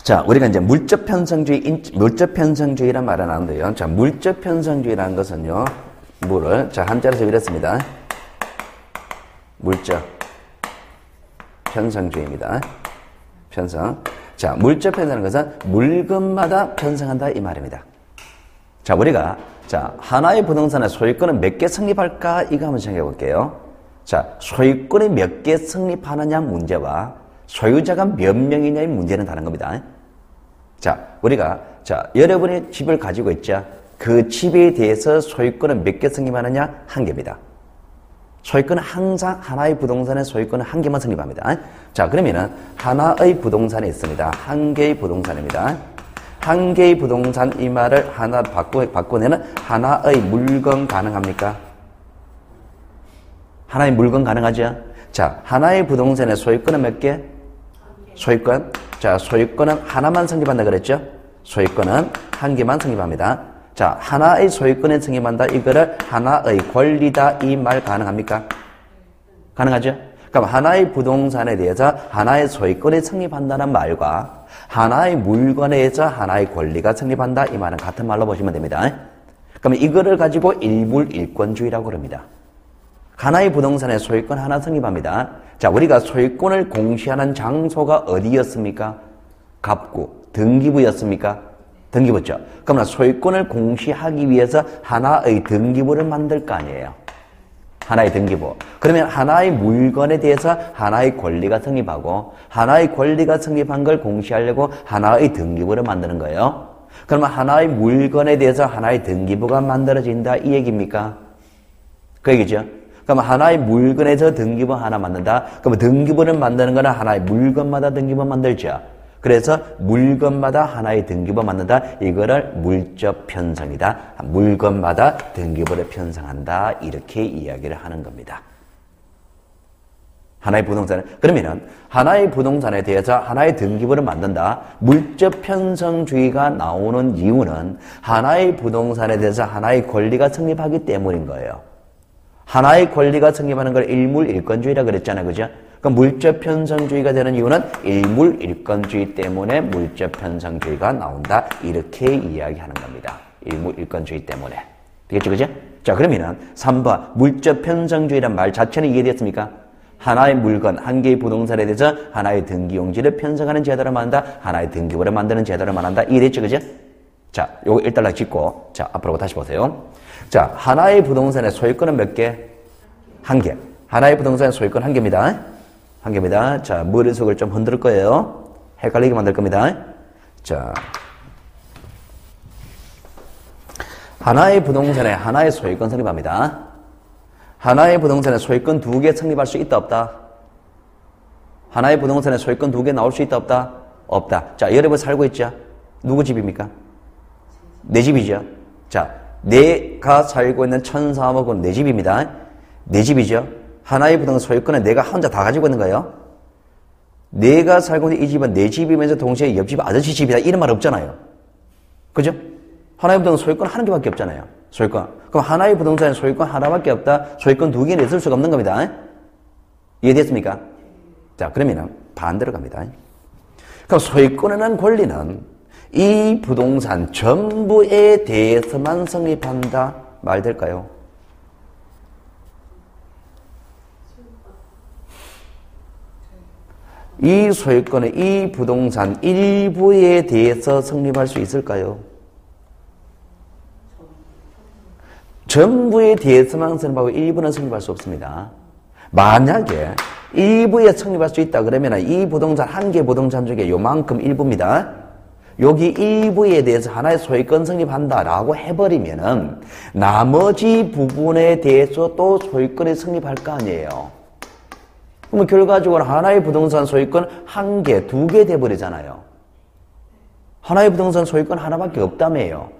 자, 우리가 이제 물적 편성주의란 말을 하는데요. 자, 물적 편성주의라는 것은요, 물을, 자, 한자로 이랬습니다. 물적 편성주의입니다. 편성. 자, 물적 편성하는 것은 물건마다 편성한다 이 말입니다. 자, 우리가 자, 하나의 부동산의 소유권은 몇 개 성립할까? 이거 한번 생각해 볼게요. 자, 소유권이 몇 개 성립하느냐 문제와 소유자가 몇 명이냐의 문제는 다른 겁니다. 자, 우리가 자, 여러분의 집을 가지고 있죠. 그 집에 대해서 소유권은 몇 개 성립하느냐? 한 개입니다. 소유권은 항상 하나의 부동산의 소유권은 한 개만 성립합니다. 자, 그러면은 하나의 부동산이 있습니다. 한 개의 부동산입니다. 한 개의 부동산 이 말을 하나 바꿔내는 하나의 물건 가능합니까? 하나의 물건 가능하죠? 자, 하나의 부동산의 소유권은 몇 개? 소유권. 자, 소유권은 하나만 성립한다 그랬죠? 소유권은 한 개만 성립합니다. 자, 하나의 소유권에 성립한다. 이거를 하나의 권리다. 이 말 가능합니까? 가능하죠? 그럼 하나의 부동산에 대해서 하나의 소유권이 성립한다는 말과 하나의 물건에 대해서 하나의 권리가 성립한다. 이 말은 같은 말로 보시면 됩니다. 그럼 이거를 가지고 일물일권주의라고 그럽니다. 하나의 부동산의 소유권 하나 성립합니다. 자, 우리가 소유권을 공시하는 장소가 어디였습니까? 갑구, 등기부였습니까? 등기부죠. 그러면 소유권을 공시하기 위해서 하나의 등기부를 만들 거 아니에요. 하나의 등기부. 그러면 하나의 물건에 대해서 하나의 권리가 성립하고 하나의 권리가 성립한 걸 공시하려고 하나의 등기부를 만드는 거예요. 그러면 하나의 물건에 대해서 하나의 등기부가 만들어진다 이 얘기입니까? 그 얘기죠. 그럼 하나의 물건에서 등기부 하나 만든다. 그러면 등기부를 만드는 거는 하나의 물건마다 등기부 만들죠. 그래서 물건마다 하나의 등기부 만든다. 이거를 물적 편성이다. 물건마다 등기부를 편성한다. 이렇게 이야기를 하는 겁니다. 하나의 부동산. 그러면은 하나의 부동산에 대해서 하나의 등기부를 만든다. 물적 편성주의가 나오는 이유는 하나의 부동산에 대해서 하나의 권리가 성립하기 때문인 거예요. 하나의 권리가 성립하는 걸 일물일권주의라 그랬잖아요. 그죠? 그러니까 물적 편성주의가 되는 이유는 일물일권주의 때문에 물적 편성주의가 나온다. 이렇게 이야기하는 겁니다. 일물일권주의 때문에. 되겠죠? 그죠? 자, 그러면은 3번 물적 편성주의란 말 자체는 이해됐습니까? 하나의 물건, 한 개의 부동산에 대해서 하나의 등기용지를 편성하는 제도를 말한다. 하나의 등기부를 만드는 제도를 말한다. 이해됐죠? 그죠? 자, 요거 일단락 짚고 자, 앞으로 다시 보세요. 자, 하나의 부동산의 소유권은 몇 개? 한 개. 하나의 부동산의 소유권 한 개입니다. 한 개입니다. 자, 머릿속을 좀 흔들 거예요. 헷갈리게 만들 겁니다. 자, 하나의 부동산에 하나의 소유권 성립합니다. 하나의 부동산에 소유권 2개 성립할 수 있다 없다? 하나의 부동산에 소유권 2개 나올 수 있다 없다? 없다. 자, 여러분 살고 있죠? 누구 집입니까? 내 집이죠. 자, 내가 살고 있는 1,400원 내 집입니다. 내 집이죠. 하나의 부동산 소유권은 내가 혼자 다 가지고 있는 거예요. 내가 살고 있는 이 집은 내 집이면서 동시에 옆집 아저씨 집이다. 이런 말 없잖아요. 그죠? 하나의 부동산 소유권 하는 개밖에 없잖아요. 소유권. 그럼 하나의 부동산의 소유권 하나밖에 없다. 소유권 2개는 있을 수가 없는 겁니다. 이해됐습니까? 자, 그러면 반대로 갑니다. 그럼 소유권이라는 권리는 이 부동산 전부에 대해서만 성립한다. 말 될까요? 이 소유권은 이 부동산 일부에 대해서 성립할 수 있을까요? 전부에 대해서만 성립하고 일부는 성립할 수 없습니다. 만약에 일부에 성립할 수 있다 그러면 이 부동산 한 개 부동산 중에 요만큼 일부입니다. 여기 일부에 대해서 하나의 소유권 성립한다라고 해버리면은 나머지 부분에 대해서 또 소유권이 성립할 거 아니에요. 그러면 결과적으로 하나의 부동산 소유권 한 개, 2개 돼버리잖아요. 하나의 부동산 소유권 하나밖에 없다며요.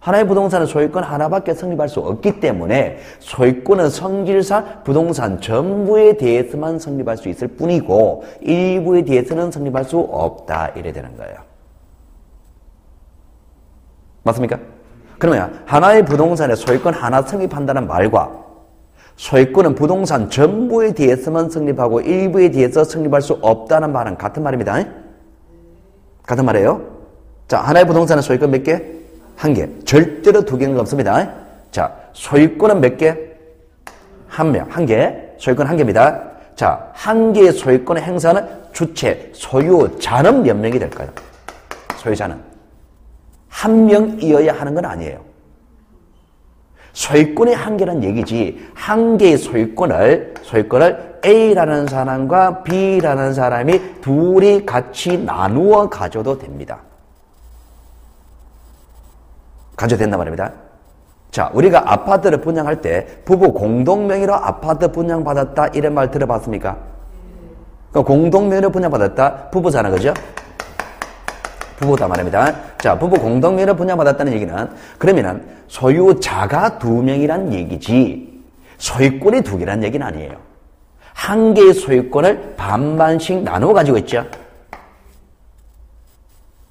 하나의 부동산은 소유권 하나밖에 성립할 수 없기 때문에 소유권은 성질상 부동산 전부에 대해서만 성립할 수 있을 뿐이고 일부에 대해서는 성립할 수 없다. 이래 되는 거예요. 맞습니까? 그러면 하나의 부동산에 소유권 하나 성립한다는 말과 소유권은 부동산 전부에 대해서만 성립하고 일부에 대해서 성립할 수 없다는 말은 같은 말입니다. 같은 말이에요. 자, 하나의 부동산은 소유권 몇 개? 한 개. 절대로 두 개는 없습니다. 자, 소유권은 몇 개? 한 명, 한 개. 소유권 한 개입니다. 자, 한 개의 소유권의 행사는 주체, 소유자는 몇 명이 될까요? 소유자는. 한 명이어야 하는 건 아니에요. 소유권의 한계란 얘기지, 한 개의 소유권을 A라는 사람과 B라는 사람이 둘이 같이 나누어 가져도 됩니다. 가져도 된단 말입니다. 자, 우리가 아파트를 분양할 때 부부 공동명의로 아파트 분양받았다 이런 말 들어봤습니까? 그러니까 공동명의로 분양받았다, 부부잖아, 그죠? 부부다 말입니다. 자, 부부 공동명의로 분양받았다는 얘기는 그러면은 소유자가 두 명이란 얘기지 소유권이 두 개란 얘기는 아니에요. 한 개의 소유권을 반반씩 나누어 가지고 있죠.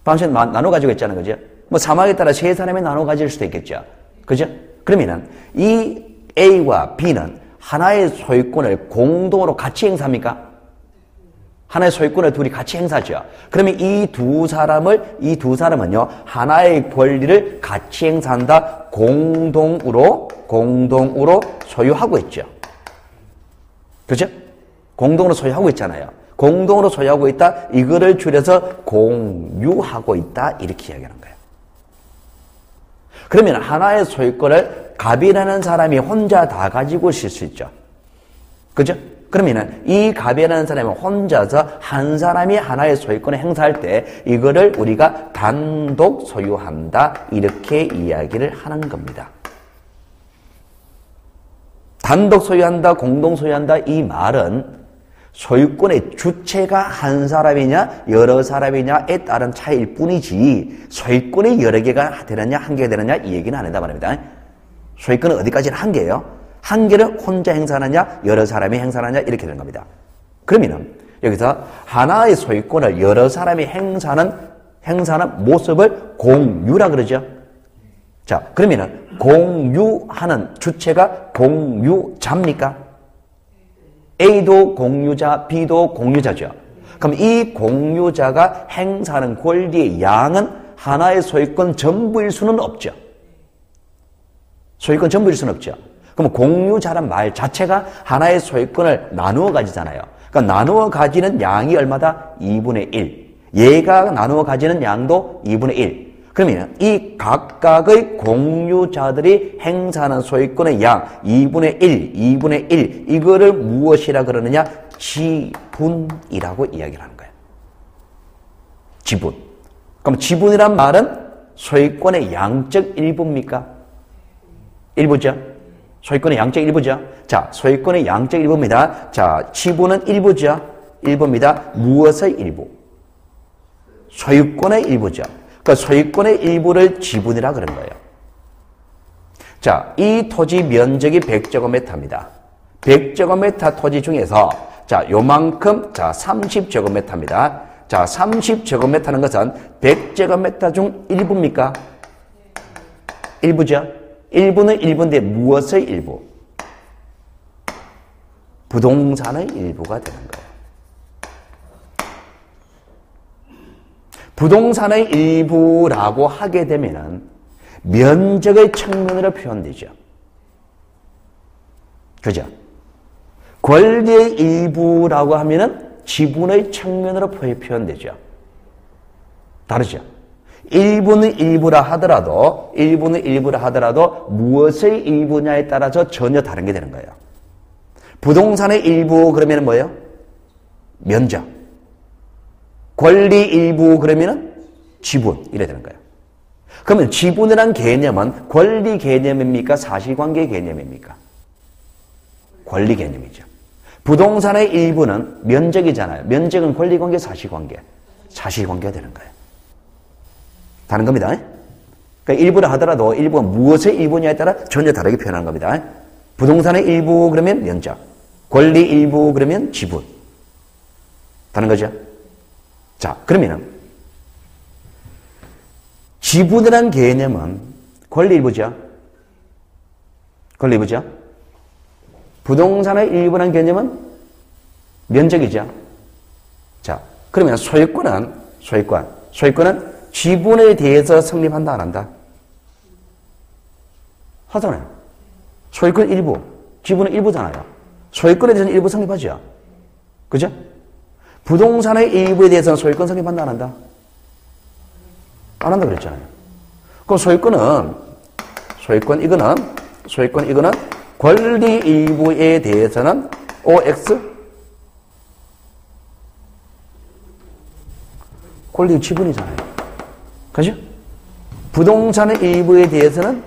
반씩 나누어 가지고 있잖아요, 그죠? 뭐 사망에 따라 세 사람이 나누어 가질 수도 있겠죠. 그죠? 그러면은 이 A와 B는 하나의 소유권을 공동으로 같이 행사합니까? 하나의 소유권을 둘이 같이 행사하죠. 그러면 이 두 사람은요, 하나의 권리를 같이 행사한다. 공동으로 소유하고 있죠. 그죠? 공동으로 소유하고 있잖아요. 공동으로 소유하고 있다. 이거를 줄여서 공유하고 있다. 이렇게 이야기하는 거예요. 그러면 하나의 소유권을 갑이라는 사람이 혼자 다 가지고 있을 수 있죠. 그죠? 그러면은 이 갑이라는 사람이 혼자서 한 사람이 하나의 소유권을 행사할 때 이거를 우리가 단독 소유한다 이렇게 이야기를 하는 겁니다. 단독 소유한다, 공동 소유한다 이 말은 소유권의 주체가 한 사람이냐 여러 사람이냐에 따른 차이일 뿐이지 소유권이 여러 개가 되느냐 한 개가 되느냐 이 얘기는 안 한단 말입니다. 소유권은 어디까지는 한 개예요. 한 개를 혼자 행사하느냐 여러 사람이 행사하느냐 이렇게 되는 겁니다. 그러면은 여기서 하나의 소유권을 여러 사람이 행사하는 모습을 공유라 그러죠. 자, 그러면은 공유하는 주체가 공유자입니까? A도 공유자, B도 공유자죠. 그럼 이 공유자가 행사하는 권리의 양은 하나의 소유권 전부일 수는 없죠. 소유권 전부일 수는 없죠. 그럼 공유자란 말 자체가 하나의 소유권을 나누어 가지잖아요. 그러니까 나누어 가지는 양이 얼마다? 2분의 1. 얘가 나누어 가지는 양도 2분의 1. 그러면 이 각각의 공유자들이 행사하는 소유권의 양 2분의 1 이거를 무엇이라 그러느냐? 지분이라고 이야기를 하는 거예요. 지분. 그럼 지분이란 말은 소유권의 양적 일부입니까? 일부죠. 소유권의 양적 일부죠. 자, 소유권의 양적 일부입니다. 자, 지분은 일부죠. 일부입니다. 무엇의 일부? 소유권의 일부죠. 그러니까 소유권의 일부를 지분이라 그런 거예요. 자, 이 토지 면적이 100제곱미터입니다. 100제곱미터 토지 중에서 자, 요만큼 자, 30제곱미터입니다. 자, 30제곱미터는 것은 100제곱미터 중 일부입니까? 일부죠. 일부는 일부인데 무엇의 일부? 부동산의 일부가 되는 거예요. 부동산의 일부라고 하게 되면은 면적의 측면으로 표현되죠. 그죠? 권리의 일부라고 하면은 지분의 측면으로 표현되죠. 다르죠? 일부는 일부라 하더라도 무엇의 일부냐에 따라서 전혀 다른 게 되는 거예요. 부동산의 일부 그러면 뭐예요? 면적. 권리 일부 그러면은 지분 이래 되는 거예요. 그러면 지분이란 개념은 권리 개념입니까? 사실관계 개념입니까? 권리 개념이죠. 부동산의 일부는 면적이잖아요. 면적은 권리관계, 사실관계가 되는 거예요. 다른 겁니다. 그러니까 일부라 하더라도 일부가 무엇의 일부냐에 따라 전혀 다르게 표현하는 겁니다. 부동산의 일부 그러면 면적, 권리 일부 그러면 지분. 다른 거죠? 자, 그러면은 지분이라는 개념은 권리 일부죠. 권리 일부죠. 부동산의 일부라는 개념은 면적이죠. 자, 그러면 소유권은 소유권은 지분에 대해서 성립한다, 안 한다? 하잖아요. 소유권 일부, 지분은 일부잖아요. 소유권에 대해서는 일부 성립하죠. 그죠? 부동산의 일부에 대해서는 소유권 성립한다, 안 한다? 안 한다 그랬잖아요. 그럼 소유권 이거는 권리 일부에 대해서는 OX 권리 지분이잖아요. 그죠? 부동산의 일부에 대해서는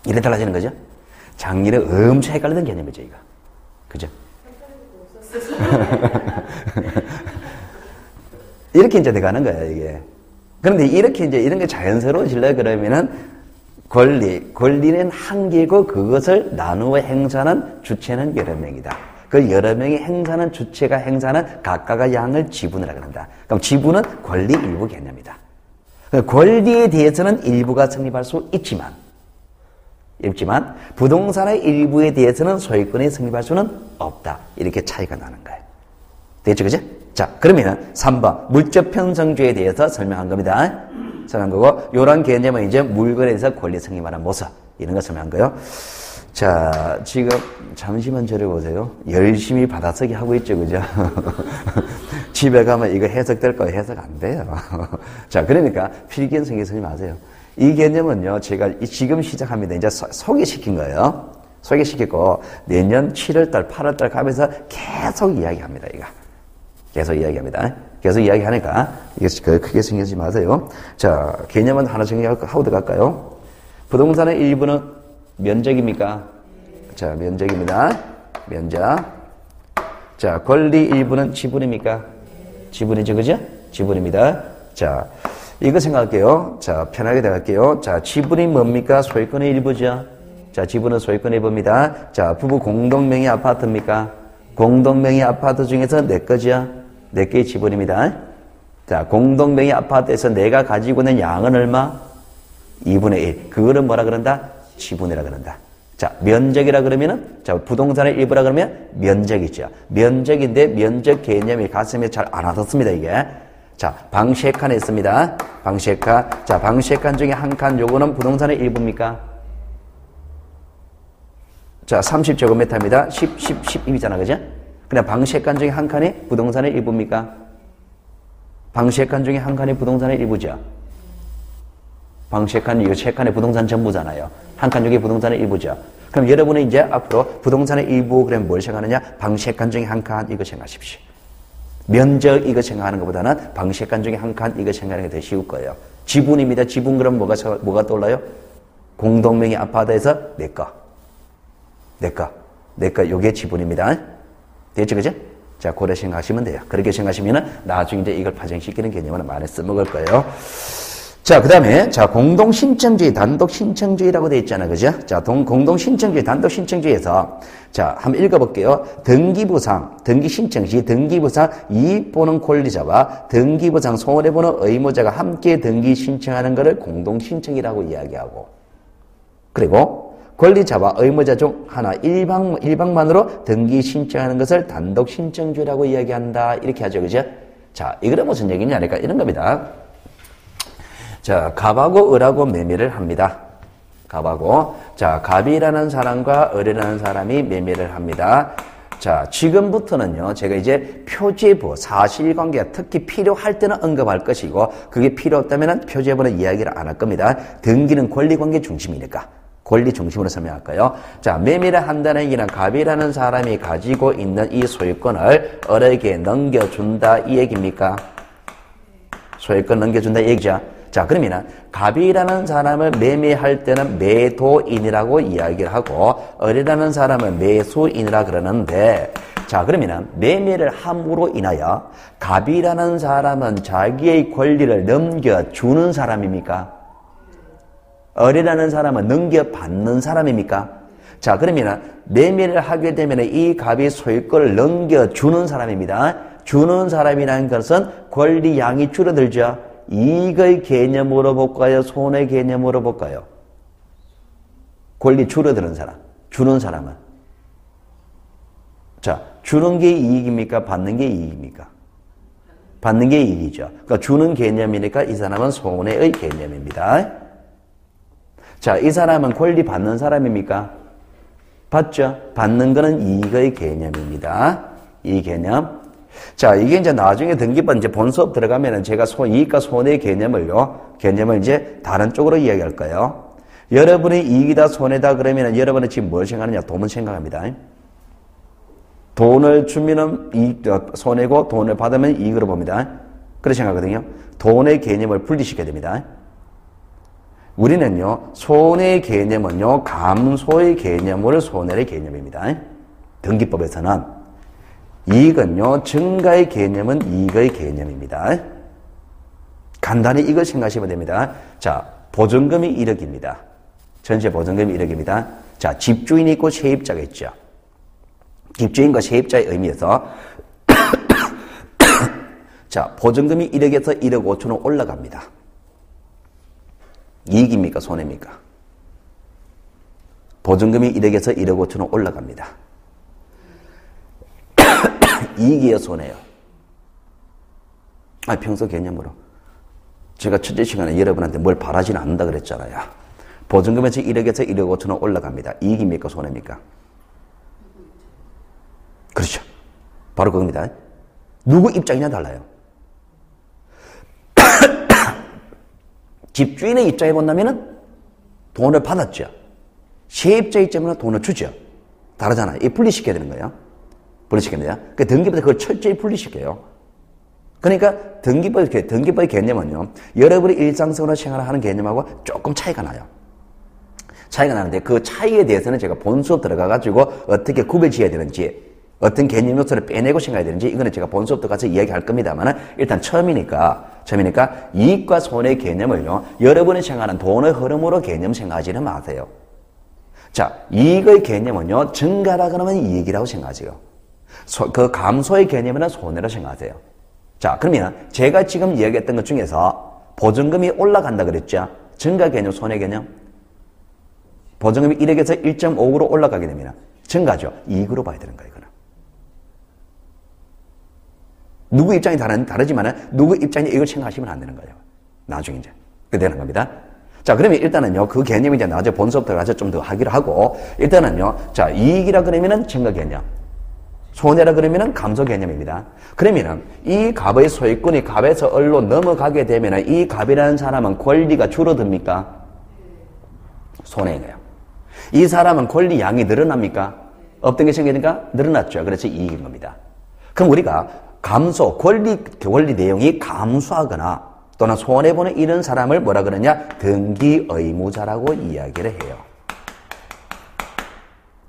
이래 달라지는 거죠? 작년에 엄청 헷갈리던 개념이죠, 이거. 그죠? 이렇게 이제 돼가는 거예요, 이게. 그런데 이렇게 이제 이런 게 자연스러워지려 그러면은 권리는 한 개고 그것을 나누어 행사하는 주체는 여러 명이다. 그 여러 명이 행사하는 주체가 행사하는 각각의 양을 지분이라고 한다. 그럼 지분은 권리 일부 개념이다. 권리에 대해서는 일부가 성립할 수 있지만 부동산의 일부에 대해서는 소유권이 성립할 수는 없다. 이렇게 차이가 나는 거예요. 됐죠, 그죠? 자, 그러면 3번 물적 편성주의에 대해서 설명한 겁니다. 설명한 거고, 이런 개념은 이제 물건에 대해서 권리 성립하는 모습, 이런 거 설명한 거예요. 자, 지금 잠시만 저를 보세요. 열심히 받아쓰기 하고 있죠, 그죠? 집에 가면 이거 해석될 거예요. 해석 안 돼요. 자, 그러니까 필기는 생기지 마세요. 이 개념은요, 제가 지금 시작합니다. 이제 소개시킨 거예요. 소개시키고, 내년 7월달, 8월달 가면서 계속 이야기합니다, 이거. 계속 이야기합니다. 계속 이야기하니까, 이게 크게 신경쓰지 마세요. 자, 개념은 하나 정리하고 들어갈까요? 부동산의 일부는 면적입니까? 자, 면적입니다. 면적. 자, 권리 일부는 지분입니까? 지분이죠, 그죠? 지분입니다. 자, 이거 생각할게요. 자, 편하게 들어갈게요. 자, 지분이 뭡니까? 소유권의 일부죠. 자, 지분은 소유권의 일부입니다. 자, 부부 공동명의 아파트입니까? 공동명의 아파트 중에서 내 거죠. 내 개의 지분입니다. 자, 공동명의 아파트에서 내가 가지고 있는 양은 얼마? 2분의 1. 그거를 뭐라 그런다? 지분이라 그런다. 자, 면적이라 그러면은, 자, 부동산의 일부라 그러면 면적이죠. 면적인데 면적 개념이 가슴에 잘 안 와닿습니다, 이게. 자, 방시의 칸에 있습니다. 방시의 칸. 자, 방시의 칸 중에 한 칸, 요거는 부동산의 일부입니까? 자, 30제곱미터입니다. 10이잖아, 그죠? 그냥 방시의 칸 중에 한 칸이 부동산의 일부입니까? 방시의 칸 중에 한 칸이 부동산의 일부죠. 방시의 칸, 이거 세 칸의 부동산 전부잖아요. 한 칸 중에 부동산의 일부죠. 그럼 여러분은 이제 앞으로 부동산의 일부, 그러면 뭘 생각하느냐? 방시의 칸 중에 한 칸, 이거 생각하십시오. 면적 이거 생각하는 것보다는 방시의 칸 중에 한 칸 이거 생각하는 게 더 쉬울 거예요. 지분입니다. 지분 그럼 뭐가 떠올라요? 공동명의 아파트에서 내 거, 요게 지분입니다. 됐죠, 그죠? 자, 그래 생각하시면 돼요. 그렇게 생각하시면은 나중에 이제 이걸 파생시키는 개념을 많이 써먹을 거예요. 자, 그 다음에, 자, 공동신청주의, 단독신청주의라고 되어 있잖아요. 그죠? 자, 공동신청주의, 단독신청주의에서, 자, 한번 읽어볼게요. 등기부상, 등기신청 시 등기부상 이익 보는 권리자와 등기부상 손해보는 의무자가 함께 등기신청하는 것을 공동신청이라고 이야기하고, 그리고 권리자와 의무자 중 하나 일방만으로 등기신청하는 것을 단독신청주의라고 이야기한다. 이렇게 하죠. 그죠? 자, 이거는 무슨 얘기냐? 그러니까 이런 겁니다. 자, 갑하고 을하고 매매를 합니다. 갑하고. 자, 갑이라는 사람과 을이라는 사람이 매매를 합니다. 자, 지금부터는요, 제가 이제 표제부, 사실관계가 특히 필요할 때는 언급할 것이고, 그게 필요 없다면 표제부는 이야기를 안 할 겁니다. 등기는 권리관계 중심이니까. 권리 중심으로 설명할 거예요. 자, 매매를 한다는 얘기는 갑이라는 사람이 가지고 있는 이 소유권을 을에게 넘겨준다, 이 얘기입니까? 소유권 넘겨준다, 이 얘기죠. 자, 그러면 갑이라는 사람을 매매할 때는 매도인이라고 이야기를 하고 을이라는 사람은 매수인이라 그러는데, 자, 그러면 매매를 함으로 인하여 갑이라는 사람은 자기의 권리를 넘겨주는 사람입니까? 을이라는 사람은 넘겨받는 사람입니까? 자, 그러면 매매를 하게 되면 이 갑이 소유권을 넘겨주는 사람입니다. 주는 사람이라는 것은 권리 양이 줄어들죠. 이익의 개념으로 볼까요? 손해 개념으로 볼까요? 권리 줄어드는 사람, 주는 사람은. 자, 주는 게 이익입니까? 받는 게 이익입니까? 받는 게 이익이죠. 그러니까 주는 개념이니까 이 사람은 손해의 개념입니다. 자, 이 사람은 권리 받는 사람입니까? 받죠? 받는 거는 이익의 개념입니다. 이 개념. 자, 이게 이제 나중에 등기법 이제 본 수업 들어가면은 제가 이익과 손해의 개념을 이제 다른 쪽으로 이야기할 거예요. 여러분의 이익이다, 손해다 그러면은 여러분은 지금 뭘 생각하느냐? 돈을 생각합니다. 돈을 주면은 손해고 돈을 받으면 이익으로 봅니다. 그렇게 생각하거든요. 돈의 개념을 분리시켜야 됩니다. 우리는요, 손해의 개념은요, 감소의 개념을 손해의 개념입니다. 등기법에서는 이익은요, 증가의 개념은 이익의 개념입니다. 간단히 이걸 생각하시면 됩니다. 자, 보증금이 1억입니다. 전체 보증금이 1억입니다. 자, 집주인이 있고 세입자가 있죠. 집주인과 세입자의 의미에서 자, 보증금이 1억에서 1억 5천원 올라갑니다. 이익입니까? 손해입니까? 보증금이 1억에서 1억 5천원 올라갑니다. 이익이에요? 손해요? 평소 개념으로. 제가 첫째 시간에 여러분한테 뭘 바라지는 않는다 그랬잖아요. 보증금에서 1억에서 1억 5천원 올라갑니다. 이익입니까? 손해입니까? 그렇죠. 바로 그겁니다. 누구 입장이냐 달라요. 집주인의 입장에 본다면은 돈을 받았죠. 세입자 입장에는 돈을 주죠. 다르잖아요. 이 분리시켜야 되는 거예요. 분리시켜야 돼요. 그 등기부에서 그걸 철저히 분리시켜요. 그러니까 등기법의 개념은요, 여러분이 일상생활을 생활하는 개념하고 조금 차이가 나요. 차이가 나는데 그 차이에 대해서는 제가 본 수업 들어가가지고 어떻게 구별 지어야 되는지, 어떤 개념 요소를 빼내고 생각해야 되는지, 이거는 제가 본 수업 들어가서 이야기할 겁니다만, 일단 처음이니까 이익과 손해의 개념을요, 여러분이 생각하는 돈의 흐름으로 개념 생각하지는 마세요. 자, 이익의 개념은요, 증가라 그러면 이익이라고 생각하세요. 그 감소의 개념은 손해라고 생각하세요. 자, 그러면 제가 지금 이야기했던 것 중에서 보증금이 올라간다 그랬죠? 증가 개념, 손해 개념? 보증금이 1억에서 1.5로 올라가게 되면 증가죠. 이익으로 봐야 되는 거예요, 이거는. 누구 입장이 다르지만 누구 입장이 이걸 생각하시면 안 되는 거예요. 나중에 이제. 그렇게 되는 겁니다. 자, 그러면 일단은요, 그 개념이 이제 나중에 본 수업 들어가서 좀 더 하기로 하고, 일단은요, 자, 이익이라 그러면은 증가 개념. 손해라 그러면은 감소 개념입니다. 그러면은 이 갑의 소유권이 갑에서 을로 넘어가게 되면은 이 갑이라는 사람은 권리가 줄어듭니까? 손해예요. 이 사람은 권리 양이 늘어납니까? 없던 게 생기니까 늘어났죠. 그래서 이익인 겁니다. 그럼 우리가 권리 내용이 감소하거나 또는 손해보는 이런 사람을 뭐라 그러냐? 등기 의무자라고 이야기를 해요.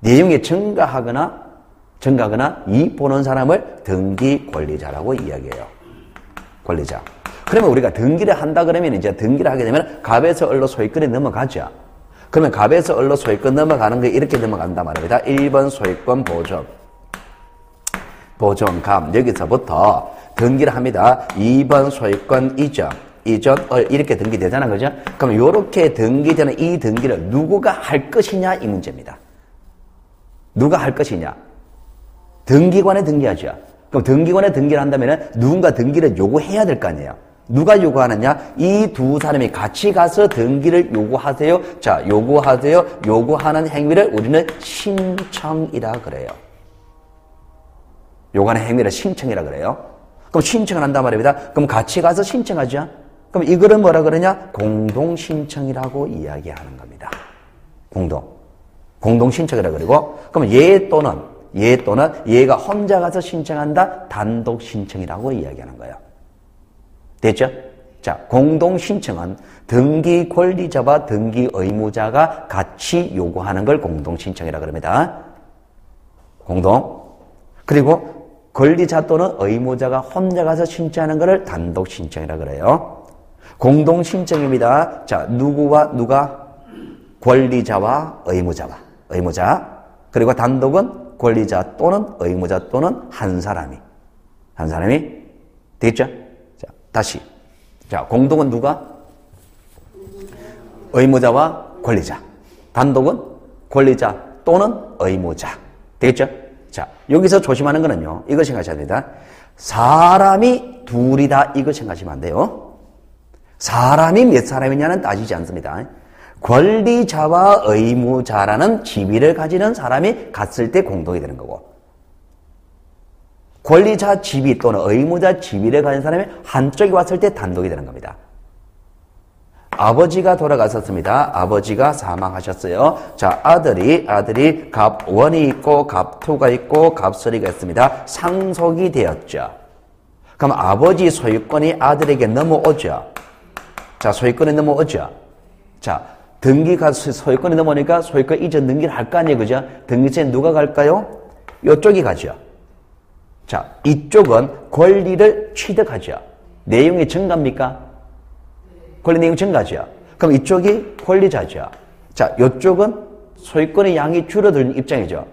내용이 증가하거나 이익 보는 사람을 등기 권리자라고 이야기해요. 권리자. 그러면 우리가 등기를 한다 그러면 이제 등기를 하게 되면 갑에서 을로 소유권이 넘어가죠. 그러면 갑에서 을로 소유권 넘어가는 게 이렇게 넘어간단 말입니다. 1번 소유권 보존갑. 여기서부터 등기를 합니다. 2번 소유권 이전 이렇게 등기되잖아, 그죠? 그럼 이렇게 등기되는 이 등기를 누구가 할 것이냐 이 문제입니다. 누가 할 것이냐? 등기관에 등기하죠. 그럼 등기관에 등기를 한다면 누군가 등기를 요구해야 될 거 아니에요. 누가 요구하느냐? 이 두 사람이 같이 가서 등기를 요구하세요. 자, 요구하세요. 요구하는 행위를 우리는 신청이라 그래요. 요구하는 행위를 신청이라 그래요. 그럼 신청을 한단 말입니다. 그럼 같이 가서 신청하죠. 그럼 이거를 뭐라 그러냐? 공동신청이라고 이야기하는 겁니다. 공동신청이라 그러고, 그럼 얘 또는 얘가 혼자 가서 신청한다? 단독신청이라고 이야기하는 거예요. 됐죠? 자, 공동신청은 등기 권리자와 등기 의무자가 같이 요구하는 걸 공동신청이라고 그럽니다. 그리고 권리자 또는 의무자가 혼자 가서 신청하는 것을 단독신청이라고 그래요. 공동신청입니다. 자, 누가? 권리자와 의무자. 그리고 단독은 권리자 또는 의무자 또는 한 사람이 되겠죠? 자, 다시. 자, 공동은 누가? 의무자와 권리자. 단독은 권리자 또는 의무자. 되겠죠? 자, 여기서 조심하는 거는요. 이걸 생각하셔야 됩니다. 사람이 둘이다 이거 생각하시면 안 돼요. 사람이 몇 사람이냐는 따지지 않습니다. 권리자와 의무자라는 지위를 가지는 사람이 갔을 때 공동이 되는 거고 권리자 지위 또는 의무자 지위를 가진 사람이 한쪽이 왔을 때 단독이 되는 겁니다. 아버지가 돌아가셨습니다. 아버지가 사망하셨어요. 자, 아들이 갑 1이 있고 갑 2가 있고 갑 3가 있습니다. 상속이 되었죠. 그럼 아버지 소유권이 아들에게 넘어오죠. 자, 소유권이 넘어오죠. 자, 등기가 소유권이 넘어오니까 소유권 이전 등기를 할 거 아니에요. 그죠? 등기세 누가 갈까요? 이쪽이 가죠. 자, 이쪽은 권리를 취득하죠. 내용이 증가입니까? 권리 내용 증가죠. 그럼 이쪽이 권리자죠. 자, 이쪽은 소유권의 양이 줄어드는 입장이죠.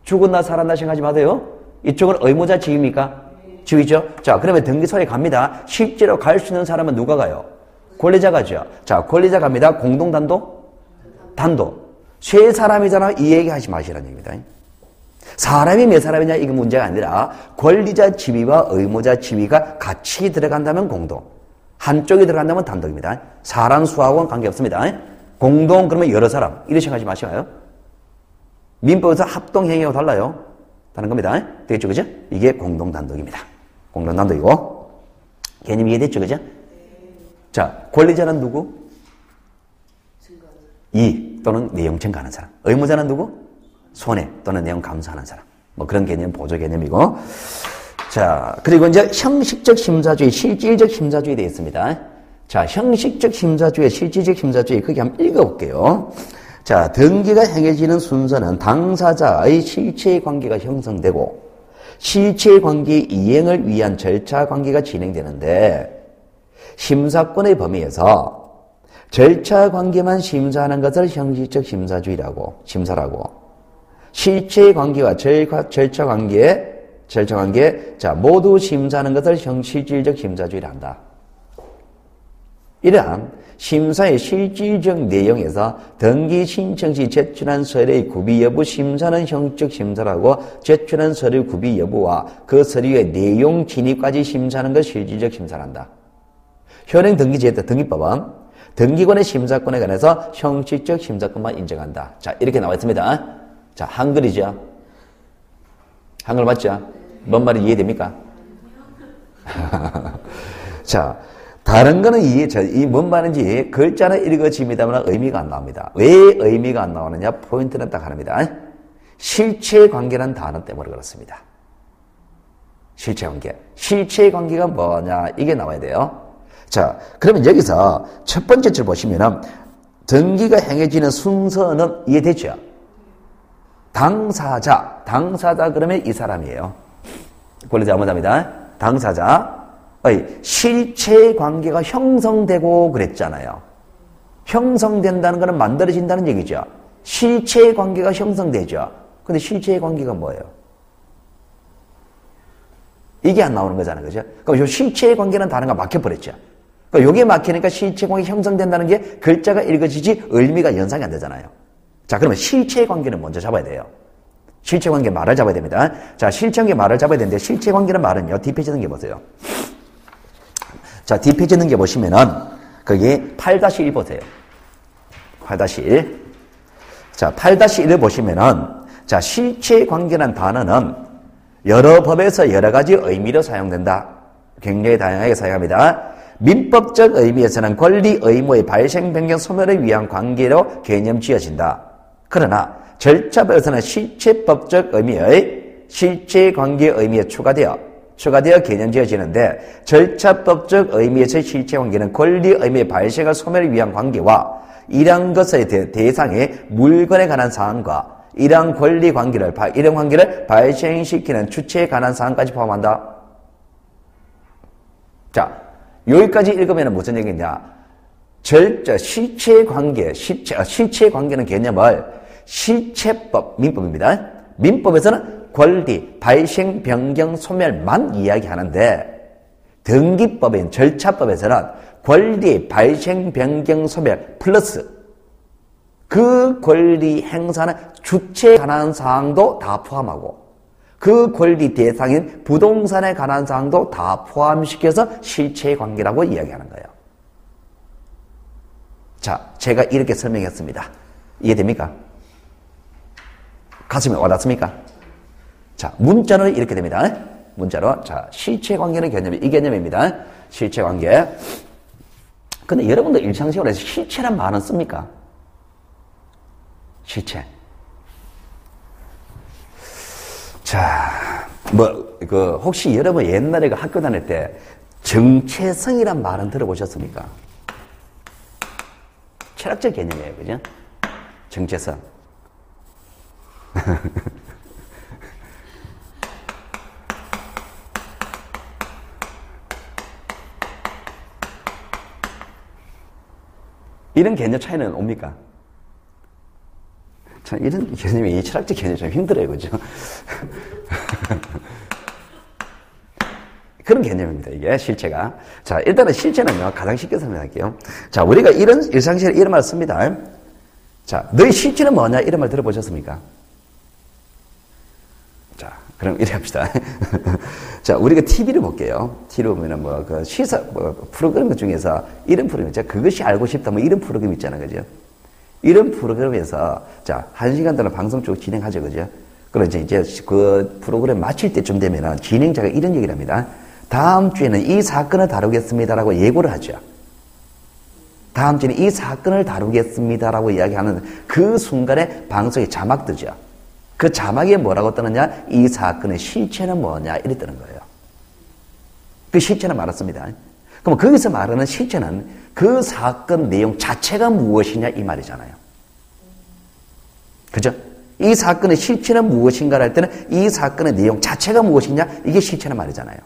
죽었나 살았나 생각하지 마세요. 이쪽은 의무자 지위입니까? 지위죠. 자, 그러면 등기소에 갑니다. 실제로 갈 수 있는 사람은 누가 가요? 권리자 가죠. 자, 권리자 갑니다. 공동 단독? 단독. 세 사람이잖아. 이 얘기 하지 마시라는 얘기입니다. 사람이 몇 사람이냐 이게 문제가 아니라 권리자 지위와 의무자 지위가 같이 들어간다면 공동, 한쪽이 들어간다면 단독입니다. 사람 수하고는 관계없습니다. 공동 그러면 여러 사람 이렇게 생각하지 마시고요. 민법에서 합동행위하고 달라요. 다른 겁니다. 되겠죠, 그죠? 이게 공동 단독입니다. 공동 단독이고 개념 이해됐죠, 그죠? 자, 권리자는 누구? 이 또는 내용 증가하는 사람. 의무자는 누구? 손해 또는 내용 감수하는 사람. 뭐 그런 개념, 보조 개념이고. 자, 그리고 이제 형식적 심사주의, 실질적 심사주의 되어 있습니다. 자, 형식적 심사주의, 실질적 심사주의, 크게 한번 읽어볼게요. 자, 등기가 행해지는 순서는 당사자의 실체 관계가 형성되고 실체 관계 이행을 위한 절차 관계가 진행되는데 심사권의 범위에서 절차 관계만 심사하는 것을 형식적 심사라고 실체 관계와 절차 관계, 자, 모두 심사하는 것을 실질적 심사주의라 한다. 이러한 심사의 실질적 내용에서 등기 신청 시 제출한 서류의 구비 여부 심사는 형식적 심사라고 제출한 서류 구비 여부와 그 서류의 내용 진입까지 심사하는 것 실질적 심사란다. 현행 등기제도 등기법은 등기권의 심사권에 관해서 형식적 심사권만 인정한다. 자, 이렇게 나와 있습니다. 자, 한글이죠. 한글 맞죠? 뭔 말인지 이해됩니까? 자, 다른 거는 이 뭔 말인지 글자는 읽어집니다만 의미가 안 나옵니다. 왜 의미가 안 나오느냐? 포인트는 딱 하나입니다. 실체 관계라는 단어 때문에 그렇습니다. 실체 관계. 실체 관계가 뭐냐? 이게 나와야 돼요. 자, 그러면 여기서 첫 번째 줄 보시면은 등기가 행해지는 순서는 이해되죠? 당사자 그러면 이 사람이에요. 권리자 의무자입니다. 당사자의 실체 관계가 형성되고 그랬잖아요. 형성된다는 것은 만들어진다는 얘기죠. 실체 관계가 형성되죠. 근데 실체 관계가 뭐예요? 이게 안 나오는 거잖아요. 그죠? 그럼 이 실체 관계는 단어가 막혀버렸죠. 그러니까 요게 막히니까 실체 관계 형성된다는 게 글자가 읽어지지 의미가 연상이 안 되잖아요. 자, 그러면 실체 관계는 먼저 잡아야 돼요. 실체 관계 말을 잡아야 됩니다. 자, 실체 관계 말을 잡아야 되는데 실체 관계는 말은요. 뒷페이지 있는 게 보세요. 자, 뒷페이지 있는 게 보시면은 거기 8-1 보세요. 8-1. 자, 8-1을 보시면은 자, 실체 관계란 단어는 여러 법에서 여러 가지 의미로 사용된다. 굉장히 다양하게 사용합니다. 민법적 의미에서는 권리, 의무의 발생, 변경, 소멸을 위한 관계로 개념 지어진다. 그러나 절차법에서는 실체법적 의미의 실체 관계 의미에 추가되어 개념 지어지는데 절차법적 의미에서의 실체 관계는 권리, 의미의 발생과 소멸을 위한 관계와 이러한 것의 대상의 물건에 관한 사항과 이러한 권리 관계를 이런 관계를 발생시키는 주체에 관한 사항까지 포함한다. 자, 여기까지 읽으면 무슨 얘기냐? 실체 관계는 개념을 실체법, 민법입니다. 민법에서는 권리, 발생, 변경, 소멸만 이야기하는데 등기법인 절차법에서는 권리, 발생, 변경, 소멸 플러스 그 권리 행사는 주체에 관한 사항도 다 포함하고 그 권리 대상인 부동산에 관한 사항도 다 포함시켜서 실체 관계라고 이야기하는 거예요. 자, 제가 이렇게 설명했습니다. 이해됩니까? 가슴에 와닿습니까? 자, 문자로 이렇게 됩니다. 문자로. 자, 실체 관계는 개념이 이 개념입니다. 실체 관계. 근데 여러분도 일상생활에서 실체란 말은 씁니까? 실체. 자, 혹시 여러분 옛날에 학교 다닐 때 정체성이란 말은 들어보셨습니까? 철학적 개념이에요, 그죠? 정체성. 이런 개념 차이는 옵니까? 참, 이런 개념이, 이 철학적 개념이 좀 힘들어요, 그죠? 그런 개념입니다, 이게, 실체가. 자, 일단은 실체는요, 가장 쉽게 설명할게요. 자, 우리가 이런 일상생활에 이런 말을 씁니다. 자, 너희 실체는 뭐냐? 이런 말 들어보셨습니까? 자, 그럼 이래 합시다. 자, 우리가 TV를 볼게요. TV를 보면은 시사, 프로그램 중에서 이런 프로그램 있죠. 그것이 알고 싶다, 이런 프로그램 있잖아요, 그죠? 이런 프로그램에서, 자, 1시간 동안 방송 쭉 진행하죠, 그죠? 그럼 이제 그 프로그램 마칠 때쯤 되면은 진행자가 이런 얘기를 합니다. 다음 주에는 이 사건을 다루겠습니다라고 예고를 하죠. 다음 주에는 이 사건을 다루겠습니다라고 이야기하는 그 순간에 방송에 자막 뜨죠. 그 자막에 뭐라고 뜨느냐? 이 사건의 실체는 뭐냐? 이래 뜨는 거예요. 그 실체는 말했습니다. 그럼 거기서 말하는 실체는 그 사건 내용 자체가 무엇이냐? 이 말이잖아요. 그죠? 이 사건의 실체는 무엇인가를 할 때는 이 사건의 내용 자체가 무엇이냐? 이게 실체란 말이잖아요.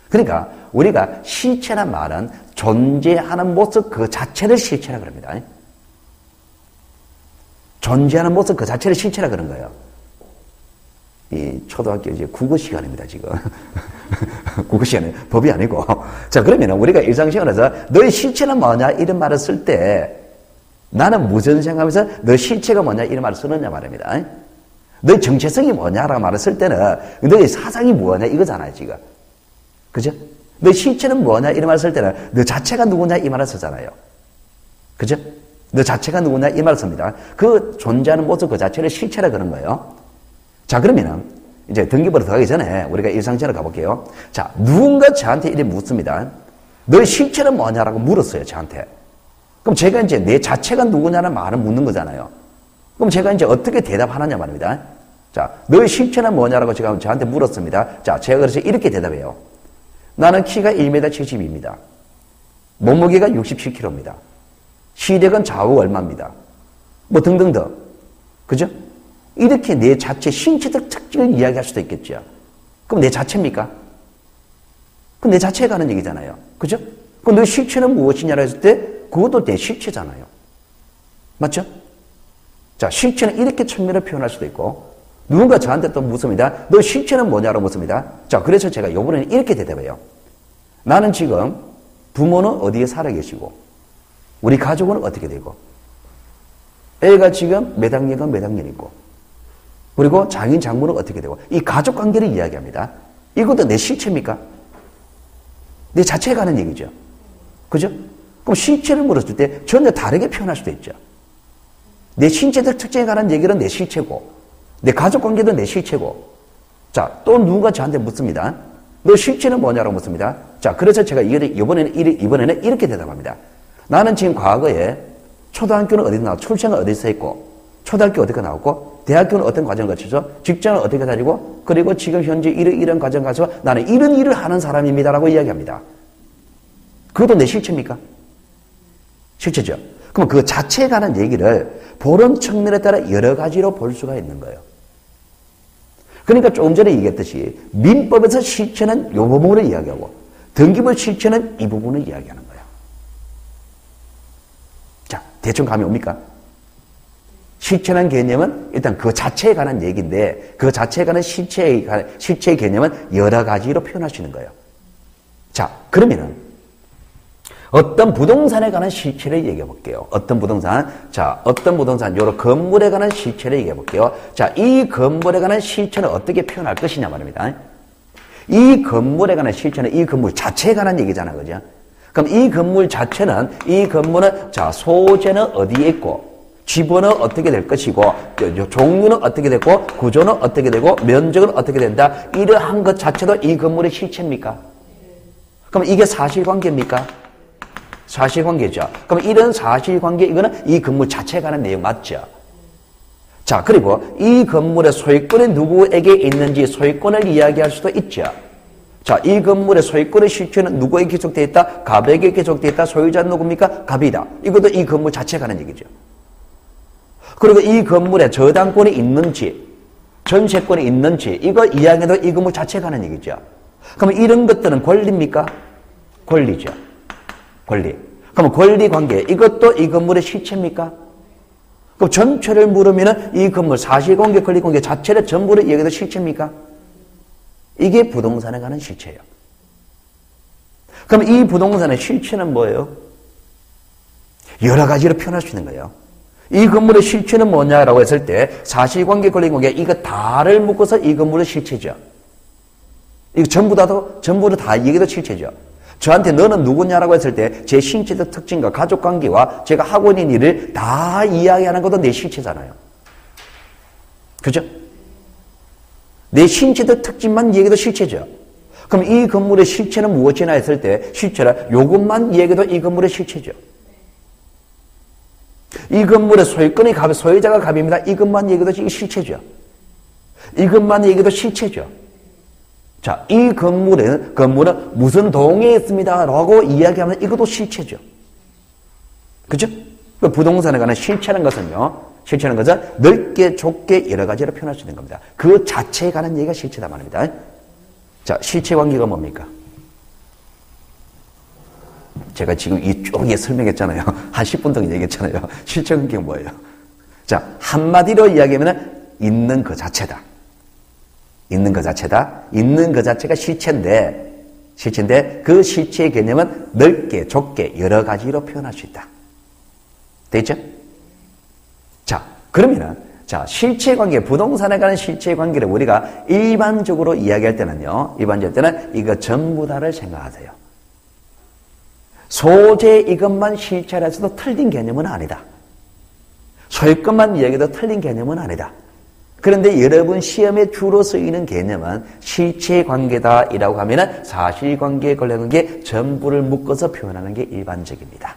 그러니까 우리가 실체란 말은 존재하는 모습 그 자체를 실체라 그럽니다. 존재하는 모습 그 자체를 실체라 그런 거예요. 이 초등학교 이제 국어 시간입니다, 지금. 국어 시간에 법이 아니고. 자, 그러면 우리가 일상생활에서 너의 실체는 뭐냐? 이런 말을 쓸 때 나는 무슨 생각하면서 너 실체가 뭐냐? 이런 말을 쓰느냐 말입니다. 너의 정체성이 뭐냐라고 말을 쓸 때는 너의 사상이 뭐냐? 이거잖아요, 지금. 그죠? 너의 실체는 뭐냐? 이런 말을 쓸 때는 너 자체가 누구냐? 이 말을 쓰잖아요. 그죠? 너 자체가 누구냐? 이 말을 씁니다. 그 존재하는 모습 그 자체를 실체라 그런 거예요. 자, 그러면은 이제 등기부로 들어가기 전에 우리가 일상생활을 가볼게요. 자, 누군가 저한테 이렇게 묻습니다. 너의 실체는 뭐냐라고 물었어요, 저한테. 그럼 제가 이제 내 자체가 누구냐는 말을 묻는 거잖아요. 그럼 제가 이제 어떻게 대답하느냐 말입니다. 자, 너의 실체는 뭐냐라고 제가 저한테 물었습니다. 자, 제가 그래서 이렇게 대답해요. 나는 키가 1m 72입니다. 몸무게가 67kg입니다. 시력은 좌우 얼마입니다. 뭐 등등등. 그죠? 이렇게 내 자체 신체적 특징을 이야기할 수도 있겠죠. 그럼 내 자체입니까? 그럼 내 자체가 하는 얘기잖아요. 그죠? 그럼 너의 실체는 무엇이냐고 했을 때 그것도 내 실체잖아요. 맞죠? 자, 실체는 이렇게 측면을 표현할 수도 있고 누군가 저한테 또 묻습니다. 너 실체는 뭐냐고 묻습니다. 자, 그래서 제가 이번에는 이렇게 대답해요. 나는 지금 부모는 어디에 살아 계시고 우리 가족은 어떻게 되고 애가 지금 몇 학년이고 몇 학년이고 그리고 장인 장모는 어떻게 되고 이 가족 관계를 이야기합니다. 이것도 내 실체입니까? 내 자체에 관한 얘기죠. 그죠? 그럼 실체를 물었을 때 전혀 다르게 표현할 수도 있죠. 내 신체적 특징에 관한 얘기는 내 실체고 내 가족 관계도 내 실체고 자, 또 누군가 저한테 묻습니다. 너 실체는 뭐냐고 묻습니다. 자, 그래서 제가 이번에는 이렇게 대답합니다. 나는 지금 과거에 초등학교는 어디서 나왔고 출생은 어디서 했고 초등학교 어떻게 나왔고 대학교는 어떤 과정을 거쳐서 직장은 어떻게 다니고 그리고 지금 현재 이런 과정 가서 나는 이런 일을 하는 사람입니다라고 이야기합니다. 그것도 내 실체입니까? 실체죠. 그럼 그 자체에 관한 얘기를 보는 측면에 따라 여러 가지로 볼 수가 있는 거예요. 그러니까 조금 전에 얘기했듯이 민법에서 실체는 이 부분을 이야기하고 등기부 실체는 이 부분을 이야기하는 거예요. 자, 대충 감이 옵니까? 실체라는 개념은 일단 그 자체에 관한 얘기인데 그 자체에 관한 실체의 개념은 여러 가지로 표현할 수 있는 거예요. 자, 그러면은 어떤 부동산에 관한 실체를 얘기해 볼게요. 어떤 부동산? 자, 어떤 부동산? 요런 건물에 관한 실체를 얘기해 볼게요. 자, 이 건물에 관한 실체는 어떻게 표현할 것이냐 말입니다. 이 건물에 관한 실체는 이 건물 자체에 관한 얘기잖아, 그죠? 그럼 이 건물 자체는, 이 건물은, 자, 소재는 어디에 있고, 지분은 어떻게 될 것이고, 종류는 어떻게 되고, 구조는 어떻게 되고, 면적은 어떻게 된다. 이러한 것 자체도 이 건물의 실체입니까? 그럼 이게 사실관계입니까? 사실관계죠. 그럼 이런 사실관계, 이거는 이 건물 자체에 관한 내용 맞죠? 자, 그리고 이 건물의 소유권이 누구에게 있는지 소유권을 이야기할 수도 있죠. 자, 이 건물의 소유권의 실체는 누구에게 기속되어 있다? 갑에게 기속되어 있다. 소유자는 누굽니까? 갑이다. 이것도 이 건물 자체에 관한 얘기죠. 그리고 이 건물에 저당권이 있는지, 전세권이 있는지, 이거 이야기해도 이 건물 자체에 관한 얘기죠. 그럼 이런 것들은 권리입니까? 권리죠. 권리. 그럼 권리 관계, 이것도 이 건물의 실체입니까? 그럼 전체를 물으면은 이 건물 사실관계, 권리관계 자체를 전부를 얘기해도 실체입니까? 이게 부동산에 관한 실체예요. 그럼 이 부동산의 실체는 뭐예요? 여러 가지로 표현할 수 있는 거예요. 이 건물의 실체는 뭐냐라고 했을 때 사실관계, 권리관계 이거 다를 묶어서 이 건물의 실체죠. 이거 전부를 다 얘기해도 실체죠. 저한테 너는 누구냐라고 했을 때 제 신체적 특징과 가족관계와 제가 하고 있는 일을 다 이야기하는 것도 내 실체잖아요. 그죠? 내 신체적 특징만 얘기해도 실체죠. 그럼 이 건물의 실체는 무엇이냐 했을 때 실체는 요것만 얘기해도 이 건물의 실체죠. 이 건물의 소유권이 갑, 소유자가 갑입니다. 이것만 얘기해도 이 실체죠. 이것만 얘기해도 실체죠. 자, 이 건물은 무슨 동에 있습니다. 라고 이야기하면 이것도 실체죠. 그죠? 그 부동산에 관한 실체는 것은 넓게 좁게 여러 가지로 표현할 수 있는 겁니다. 그 자체에 관한 얘기가 실체다 말입니다. 자, 실체 관계가 뭡니까? 제가 지금 이쪽에 설명했잖아요. 한 10분 동안 얘기했잖아요. 실체 관계가 뭐예요? 자, 한마디로 이야기하면 있는 그 자체다. 있는 것 자체다. 있는 것 자체가 실체인데 그 실체의 개념은 넓게 좁게 여러 가지로 표현할 수 있다. 됐죠? 자, 그러면은 실체 관계, 부동산에 관한 실체 관계를 우리가 일반적으로 이야기할 때는요. 이거 전부 다를 생각하세요. 소재 이것만 실체라 해서도 틀린 개념은 아니다. 소유권만 이야기해도 틀린 개념은 아니다. 그런데 여러분 시험에 주로 쓰이는 개념은 실체관계다이라고 하면은 사실관계, 권리관계 전부를 묶어서 표현하는 게 일반적입니다.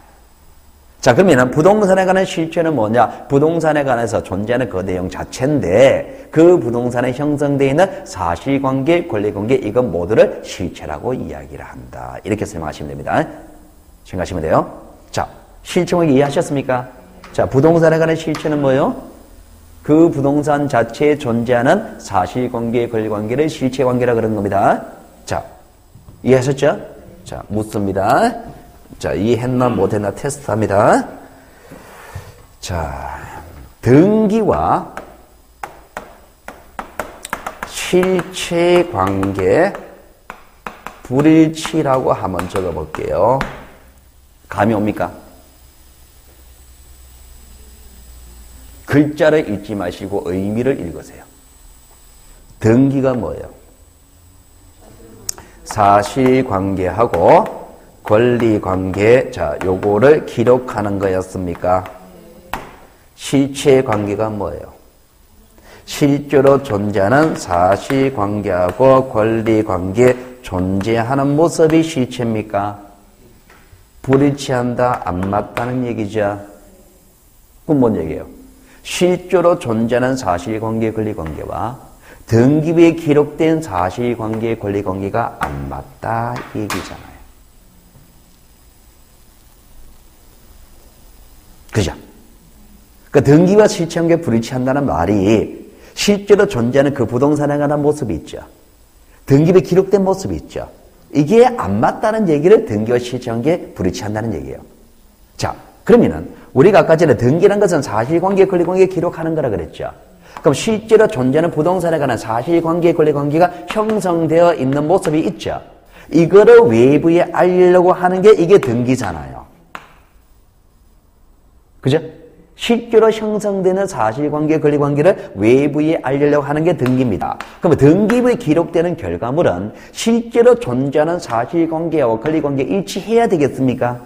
자, 그러면은 부동산에 관한 실체는 뭐냐? 부동산에 관해서 존재하는 그 내용 자체인데 그 부동산에 형성되어 있는 사실관계, 권리관계 이건 모두를 실체라고 이야기를 한다. 이렇게 설명하시면 됩니다. 생각하시면 돼요. 자, 실체관계 이해하셨습니까? 자, 부동산에 관한 실체는 뭐예요? 그 부동산 자체에 존재하는 사실관계, 권리관계를 실체관계라 그러는 겁니다. 자, 이해하셨죠? 자, 묻습니다. 자, 이해했나 못했나 테스트합니다. 자, 등기와 실체관계 불일치라고 한번 적어볼게요. 감이 옵니까? 글자를 읽지 마시고 의미를 읽으세요. 등기가 뭐예요? 사실관계하고 권리관계, 자, 요거를 기록하는 거였습니까? 실체관계가 뭐예요? 실제로 존재하는 사실관계하고 권리관계 존재하는 모습이 실체입니까? 불일치한다, 안 맞다는 얘기죠. 그건 뭔 얘기예요? 실제로 존재하는 사실관계, 권리관계와 등기부에 기록된 사실관계, 권리관계가 안 맞다 이 얘기잖아요. 그죠? 그 등기와 실체관계 불일치한다는 말이 실제로 존재하는 그 부동산에 관한 모습이 있죠. 등기부에 기록된 모습이 있죠. 이게 안 맞다는 얘기를 등기와 실체관계 불일치한다는 얘기예요. 자, 그러면은 우리가 아까 전에 등기란 것은 사실관계, 권리관계 기록하는 거라 그랬죠. 그럼 실제로 존재하는 부동산에 관한 사실관계, 권리관계가 형성되어 있는 모습이 있죠. 이거를 외부에 알리려고 하는 게 이게 등기잖아요. 그죠? 실제로 형성되는 사실관계, 권리관계를 외부에 알리려고 하는 게 등기입니다. 그러면 등기부에 기록되는 결과물은 실제로 존재하는 사실관계와 권리관계에 일치해야 되겠습니까?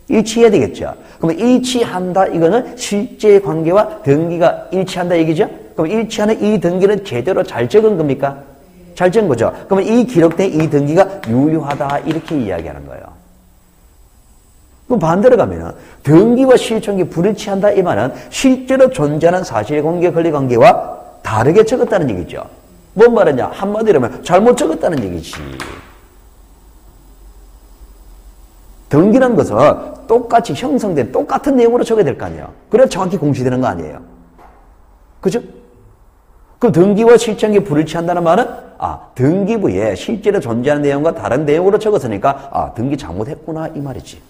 일치해야 되겠죠. 그러면 일치한다, 이거는 실제 관계와 등기가 일치한다 얘기죠? 그럼 일치하는 이 등기는 제대로 잘 적은 겁니까? 잘 적은 거죠. 그러면 이 기록된 이 등기가 유효하다, 이렇게 이야기하는 거예요. 그럼 반대로 가면은 등기와 실존이 불일치한다 이 말은 실제로 존재하는 사실관계, 권리관계와 다르게 적었다는 얘기죠. 뭔 말이냐? 한마디로 하면 잘못 적었다는 얘기지. 등기란 것은 똑같이 형성된 똑같은 내용으로 적어야 될 거 아니에요. 그래야 정확히 공시되는 거 아니에요. 그죠? 그럼 등기와 실존이 불일치한다는 말은 등기부에 실제로 존재하는 내용과 다른 내용으로 적었으니까 등기 잘못했구나 이 말이지.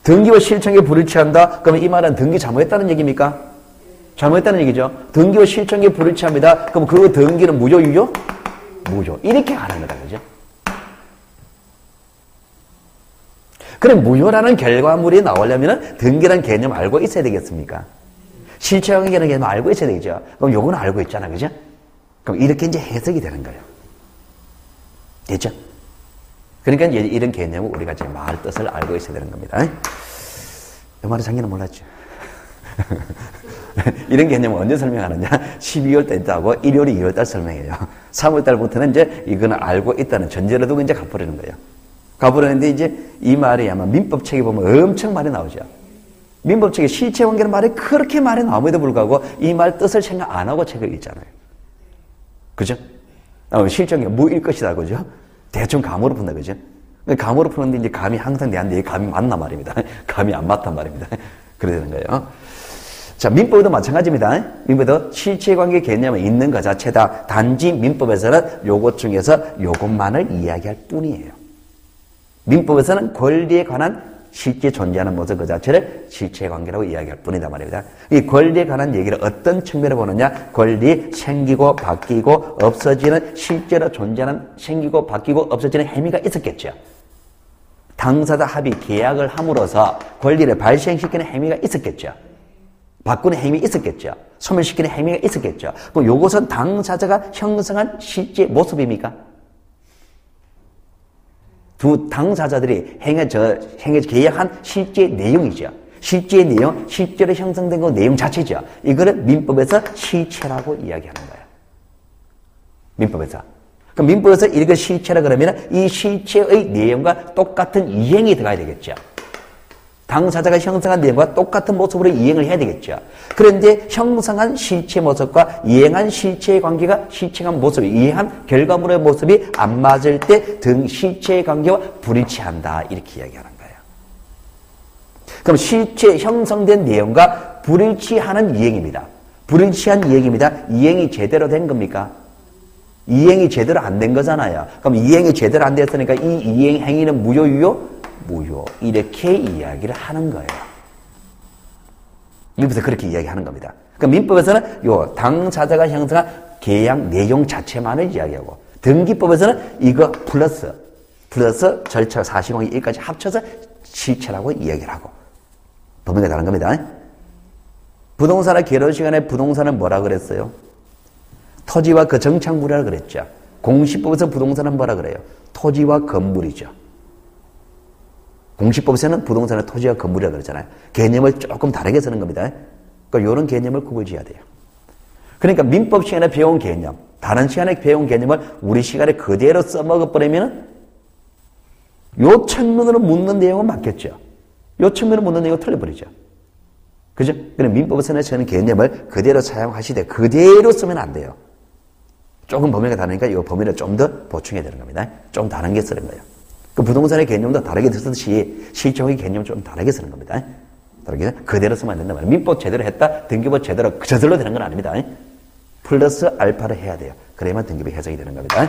등기와 실천이 불일치한다? 그러면 이 말은 등기 잘못했다는 얘기입니까? 잘못했다는 얘기죠. 등기와 실천이 불일치합니다. 그럼 그 등기는 무효, 유효? 무효. 이렇게 하는 거다, 그죠? 그럼 무효라는 결과물이 나오려면 등기라는 개념 알고 있어야 되겠습니까? 실체관계라는 개념 알고 있어야 되겠죠. 그럼 요거는 알고 있잖아, 그죠? 그럼 이렇게 이제 해석이 되는 거예요. 됐죠? 그러니까 이제 이런 개념을 우리가 이제 말 뜻을 알고 있어야 되는 겁니다. 이 말은 작년에 몰랐죠. 이런 개념을 언제 설명하느냐? 12월 때 있다고 1월, 2월 달 설명해요. 3월 달부터는 이제 이거는 알고 있다는 전제를 두고 이제 가버리는 거예요. 가버리는데 이제 이 말이 아마 민법책에 보면 엄청 많이 나오죠. 민법책에 실체관계라는 말이 그렇게 많이 나옴에도 불구하고 이 말 뜻을 생각 안 하고 책을 읽잖아요. 그죠? 실체관계가 뭐일 것이다, 그죠? 대충 감으로 푼다, 그죠? 감으로 푸는데 이제 감이 항상 내한테 감이 맞나 말입니다. 감이 안 맞단 말입니다. 그래야 되는 거예요. 자, 민법도 마찬가지입니다. 민법도 실체관계 개념이 있는 것 자체다. 단지 민법에서는 요것 중에서 요것만을 이야기할 뿐이에요. 민법에서는 권리에 관한 실제 존재하는 모습 그 자체를 실체관계라고 이야기할 뿐이다 말입니다. 이 권리에 관한 얘기를 어떤 측면으로 보느냐? 권리, 생기고 바뀌고 없어지는 실제로 존재하는 생기고 바뀌고 없어지는 행위가 있었겠죠. 당사자 합의 계약을 함으로써 권리를 발생시키는 행위가 있었겠죠. 바꾸는 행위 있었겠죠. 소멸시키는 행위가 있었겠죠. 그럼 요것은 당사자가 형성한 실제 모습입니까? 두 당사자들이 계약한 실제 내용이죠. 실제 내용, 실제로 형성된 그 내용 자체죠. 이거를 민법에서 실체라고 이야기하는 거예요. 민법에서. 그럼 민법에서 이걸 실체라 그러면 이 실체의 내용과 똑같은 이행이 들어가야 되겠죠. 당사자가 형성한 내용과 똑같은 모습으로 이행을 해야 되겠죠. 그런데 형성한 실체 모습과 이행한 실체의 관계가 실체한 모습, 이행한 결과물의 모습이 안 맞을 때 등 실체의 관계와 불일치한다. 이렇게 이야기하는 거예요. 그럼 실체 형성된 내용과 불일치하는 이행입니다. 불일치한 이행입니다. 이행이 제대로 된 겁니까? 이행이 제대로 안 된 거잖아요. 그럼 이행이 제대로 안 됐으니까 이 이행 행위는 무효, 유효? 무효. 이렇게 이야기를 하는 거예요. 민법에서 그렇게 이야기하는 겁니다. 그러니까 민법에서는 요 당사자가 형성한 계약 내용 자체만을 이야기하고 등기법에서는 이거 플러스 절차 사실관계 일까지 합쳐서 실체라고 이야기를 하고 법명이 다른 겁니다. 부동산의 결혼 시간에 부동산은 뭐라 그랬어요? 토지와 그 정착물이라 그랬죠. 공시법에서 부동산은 뭐라 그래요? 토지와 건물이죠. 공시법에서는 부동산의 토지와 건물이라고 그러잖아요. 개념을 조금 다르게 쓰는 겁니다. 그러니까 이런 개념을 구분지어야 돼요. 그러니까 민법 시간에 배운 개념, 다른 시간에 배운 개념을 우리 시간에 그대로 써먹어버리면 요 측면으로 묻는 내용은 맞겠죠. 요 측면으로 묻는 내용은 틀려버리죠. 그죠? 그럼 민법에서는 저는 개념을 그대로 사용하시되 그대로 쓰면 안 돼요. 조금 범위가 다르니까 이 범위를 좀 더 보충해야 되는 겁니다. 좀 다른 게 쓰는 거예요. 그 부동산의 개념도 다르게 쓰듯이 실적의 개념을 좀 다르게 쓰는 겁니다. 다르게 그대로 쓰면 안 된단 말이에요. 민법 제대로 했다, 등기법 제대로 저절로 되는 건 아닙니다. 플러스 알파를 해야 돼요. 그래야만 등기법이 해석이 되는 겁니다.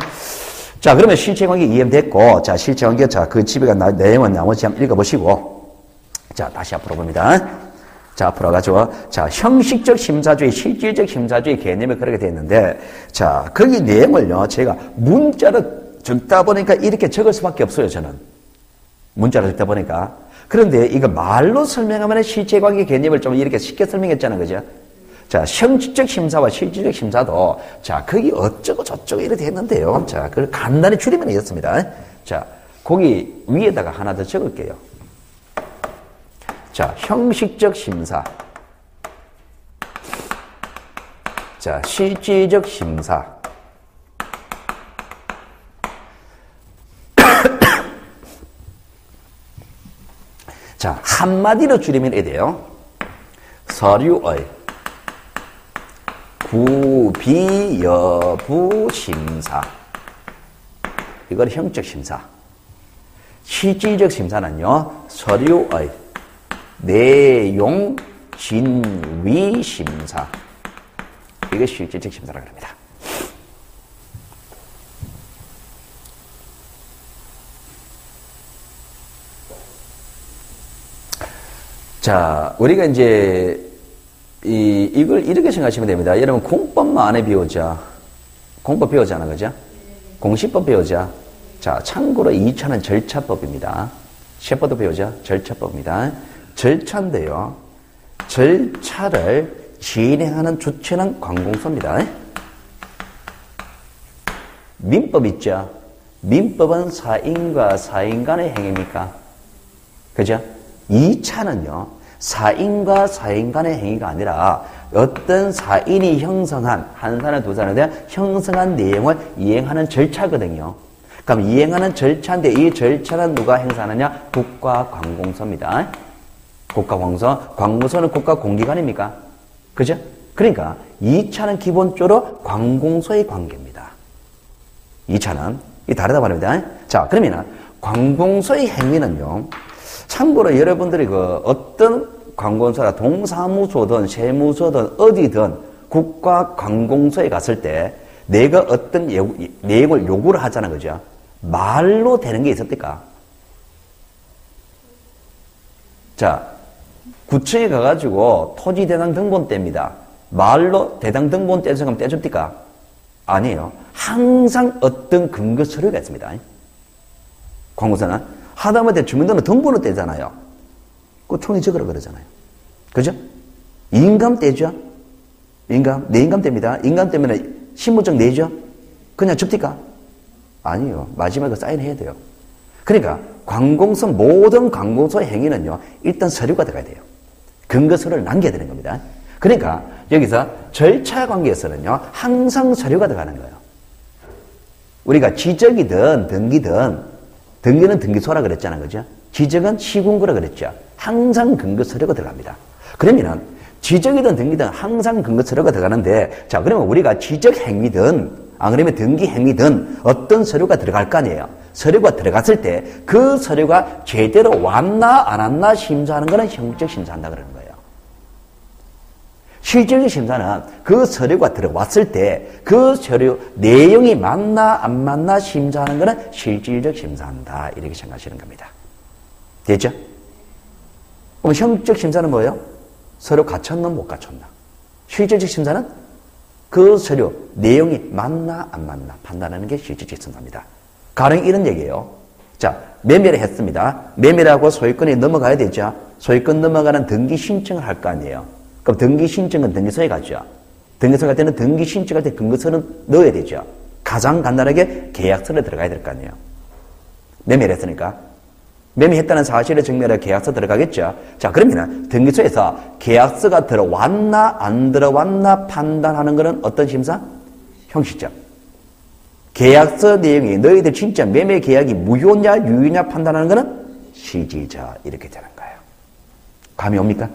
자, 그러면 실체관계 이해됐고, 자, 실체관계, 자, 그 집에 간 내용은 나머지 한번 읽어보시고, 자, 다시 앞으로 봅니다. 자, 앞으로 가죠. 자, 형식적 심사주의, 실질적 심사주의 개념이 그렇게 되어 있는데, 자, 거기 내용을요, 제가 문자로 적다 보니까 이렇게 적을 수밖에 없어요, 저는. 문자로 적다 보니까. 그런데 이거 말로 설명하면 실제관계 개념을 좀 이렇게 쉽게 설명했잖아요, 그죠? 자, 형식적 심사와 실질적 심사도, 자, 거기 어쩌고 저쩌고 이렇게 했는데요. 자, 그걸 간단히 줄이면 이렇습니다. 자, 거기 위에다가 하나 더 적을게요. 자, 형식적 심사. 자, 실질적 심사. 자, 한마디로 줄이면 이래 돼요. 서류의 구비 여부 심사. 이걸 형적 심사. 실질적 심사는요, 서류의 내용 진위 심사. 이게 실질적 심사라고 합니다. 자, 우리가 이제 이걸 이렇게 생각하시면 됩니다. 여러분 공법만 안 해 배우자. 공법 배우잖아, 그죠? 공시법 배우자. 자, 참고로 2차는 절차법입니다. 셰퍼도 배우자. 절차법입니다. 절차인데요. 절차를 진행하는 주체는 관공서입니다. 민법 있죠? 민법은 사인과 사인 간의 행위입니까? 그죠? 2차는요, 사인과 사인 간의 행위가 아니라 어떤 사인이 형성한, 한 사람, 두 사람에 대한 형성한 내용을 이행하는 절차거든요. 그럼 이행하는 절차인데 이 절차는 누가 행사하느냐? 국가관공서입니다. 국가관공서. 관공서는 국가공기관입니까? 그죠? 그러니까 2차는 기본적으로 관공서의 관계입니다. 2차는 이 다르다 말입니다. 자, 그러면은 관공서의 행위는요, 참고로 여러분들이 그 어떤 관공서라 동사무소든 세무서든 어디든 국가관공서에 갔을 때 내가 어떤 내용을 요구를 하잖아, 그죠? 말로 되는 게 있었을까? 자, 구청에 가가지고 토지 대당 등본 뗍니다. 말로 대당 등본 떼서 그럼 떼줍니까? 아니에요. 항상 어떤 근거 서류가 있습니다. 관공서는 하다못해 주민등록 등본을 떼잖아요. 그 총리 적으라 그러잖아요. 그죠? 인감 떼죠? 인감? 내 인감 뗍니다. 인감 떼면 신분증 내죠? 그냥 줍니까? 아니요. 마지막에 사인해야 돼요. 그러니까 관공서, 모든 관공서의 행위는요, 일단 서류가 들어가야 돼요. 근거 서류를 남겨야 되는 겁니다. 그러니까 여기서 절차 관계에서는요, 항상 서류가 들어가는 거예요. 우리가 지적이든 등기든, 등기는 등기소라 그랬잖아요, 그죠? 지적은 시군구라 그랬죠. 항상 근거 서류가 들어갑니다. 그러면은 지적이든 등기든 항상 근거 서류가 들어가는데, 자, 그러면 우리가 지적 행위든 안 그러면 등기 행위든 어떤 서류가 들어갈 거 아니에요. 서류가 들어갔을 때 그 서류가 제대로 왔나 안 왔나 심사하는 거는 형적 심사한다 그러는 거예요. 실질적 심사는 그 서류가 들어왔을 때 그 서류 내용이 맞나 안 맞나 심사하는 거는 실질적 심사한다, 이렇게 생각하시는 겁니다. 됐죠? 그럼 형적 심사는 뭐예요? 서류 갖췄나 못 갖췄나. 실질적 심사는 그 서류 내용이 맞나 안 맞나 판단하는 게 실질적 심사입니다. 가령 이런 얘기예요. 자, 매매를 했습니다. 매매라고 소유권이 넘어가야 되죠. 소유권 넘어가는 등기 신청을 할 거 아니에요. 그럼 등기 신청은 등기소에 가죠. 등기소에 갈 때는 등기 신청할 때 근거서는 넣어야 되죠. 가장 간단하게 계약서를 들어가야 될 거 아니에요. 매매를 했으니까. 매매했다는 사실을 증명하려 계약서 들어가겠죠. 자, 그러면 등기소에서 계약서가 들어왔나 안 들어왔나 판단하는 것은 어떤 심사? 형식적. 계약서 내용이 너희들 진짜 매매 계약이 무효냐 유효냐 판단하는 것은 실질적, 이렇게 되는 거예요. 감이 옵니까?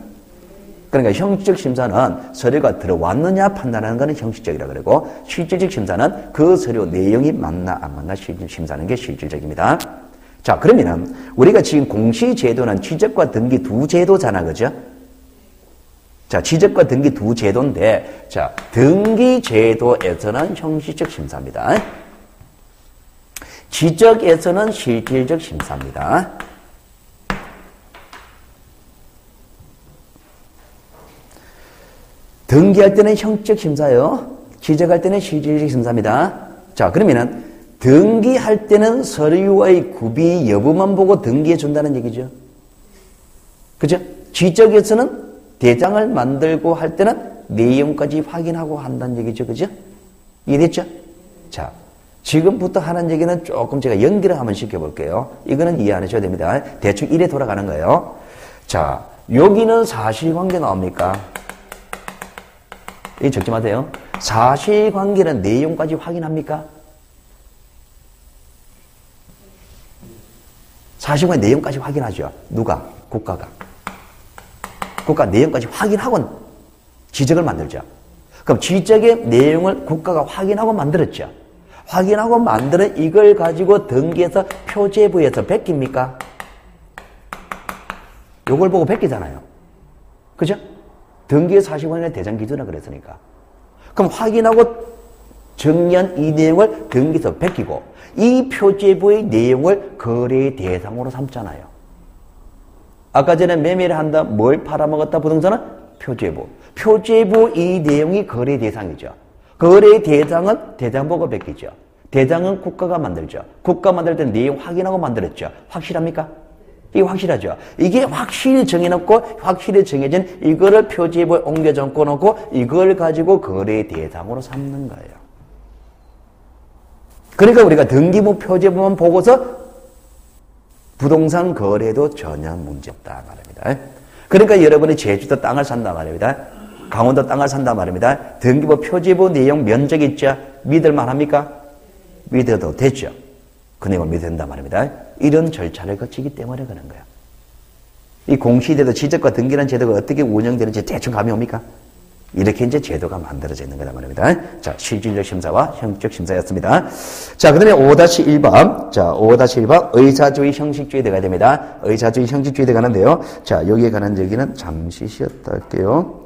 그러니까 형식적 심사는 서류가 들어왔느냐 판단하는 것은 형식적이라고 그러고, 실질적 심사는 그 서류 내용이 맞나 안 맞나 심사하는 게 실질적입니다. 자, 그러면은 우리가 지금 공시제도는 지적과 등기 두 제도잖아, 그죠? 자, 지적과 등기 두 제도인데, 자, 등기제도에서는 형식적 심사입니다. 지적에서는 실질적 심사입니다. 등기할 때는 형적 심사예요. 지적할 때는 실질적 심사입니다. 자, 그러면은 등기할 때는 서류의 구비 여부만 보고 등기해 준다는 얘기죠. 그죠? 지적에서는 대장을 만들고 할 때는 내용까지 확인하고 한다는 얘기죠. 그죠? 이해됐죠? 자, 지금부터 하는 얘기는 조금 제가 연기를 한번 시켜볼게요. 이거는 이해 안 하셔도 됩니다. 대충 이래 돌아가는 거예요. 자, 여기는 사실관계 나옵니까? 이 적지 마세요. 사실관계는 내용까지 확인합니까? 사실관계 내용까지 확인하죠. 누가? 국가가. 국가 내용까지 확인하고 지적을 만들죠. 그럼 지적의 내용을 국가가 확인하고 만들었죠. 확인하고 만드는 이걸 가지고 등기해서 표제부에서 베낍니까? 요걸 보고 베끼잖아요. 그죠? 등기의 사실관계 대장 기준이라 그랬으니까. 그럼 확인하고 정리한 이 내용을 등기에서 베끼고 이 표제부의 내용을 거래의 대상으로 삼잖아요. 아까 전에 매매를 한다, 뭘 팔아먹었다 부동산은 표제부. 표제부 이 내용이 거래 대상이죠. 거래 대상은 대장보고 베끼죠. 대장은 국가가 만들죠. 국가 만들 때 내용 확인하고 만들었죠. 확실합니까? 이게 확실하죠. 이게 확실히 정해놓고 확실히 정해진 이거를 표제부에 옮겨 적어놓고 이걸 가지고 거래 대상으로 삼는 거예요. 그러니까 우리가 등기부 표제부만 보고서 부동산 거래도 전혀 문제없다 말입니다. 그러니까 여러분이 제주도 땅을 산다 말입니다. 강원도 땅을 산다 말입니다. 등기부 표제부 내용 면적 있죠? 믿을만 합니까? 믿어도 되죠. 그 내용을 믿어야 된다 말입니다. 이런 절차를 거치기 때문에 그런 거야. 이 공시제도 지적과 등기라는 제도가 어떻게 운영되는지 대충 감이 옵니까? 이렇게 이제 제도가 만들어져 있는 거다 말입니다. 자, 실질적 심사와 형식적 심사였습니다. 자, 그 다음에 5-1번. 자, 5-1번. 의사주의 형식주의 들어가야 됩니다. 의사주의 형식주의 들어가는데요. 자, 여기에 관한 얘기는 잠시 쉬었다 할게요.